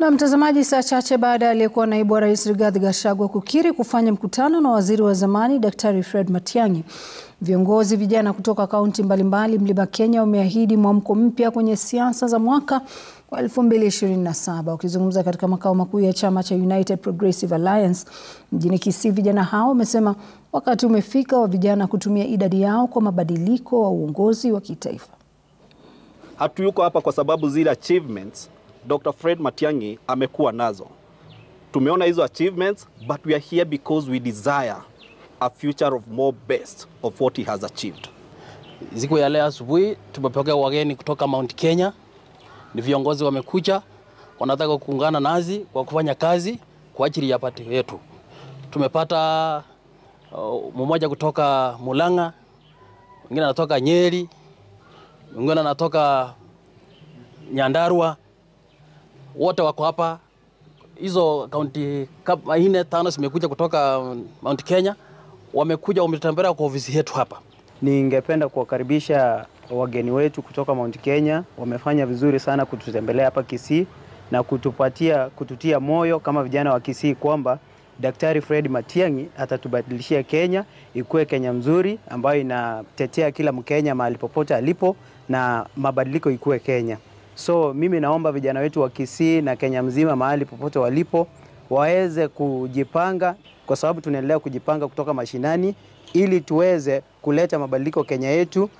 Na mtazamaji, saa chache baada ya aliyekuwa naibu wa rais Rigathi Gachagua kukiri kufanya mkutano na waziri wa zamani Daktari Fred Matiang'i, viongozi vijana kutoka kaunti mbalimbali Mlima Kenya wameahidi mwamko mpya kwenye siasa za mwaka wa 2027. Wakizungumza katika makao makuu ya chama cha United Progressive Alliance mjini Kisii, vijana hao wamesema wakati umefika wa vijana kutumia idadi yao kwa mabadiliko wa uongozi wa kitaifa. Hatuyuko hapa kwa sababu zile achievements Dr. Fred Matiang'i amekuwa nazo. Tumeona hizo achievements, but we are here because we desire a future of more best of what he has achieved. Siku ya leo asubuhi tumepokea wageni kutoka Mount Kenya. Ni viongozi wamekuja, wanataka kuungana nazi kwa kufanya kazi kwa ajili ya pati yetu. Tumepata mmoja kutoka Mulanga, mwingine anatoka Nyeri, mwingine anatoka Nyandarua. Wote wako hapa. Hizo kaunti kama 4-5 zimekuja kutoka Mount Kenya, wamekuja wametembelea kwa ofisi yetu hapa. Ningependa kuwakaribisha wageni wetu kutoka Mount Kenya. Wamefanya vizuri sana kututembelea hapa Kisii na kututia moyo kama vijana wa Kisii kwamba Daktari Fred Matiang'i atatubadilishia Kenya ikuwe Kenya mzuri ambayo inatetea kila Mkenya mahali popote alipo na mabadiliko ikuwe Kenya. So mimi naomba vijana wetu wa Kisii na Kenya mzima mahali popote walipo waweze kujipanga, kwa sababu tunaendelea kujipanga kutoka mashinani ili tuweze kuleta mabadiliko Kenya yetu.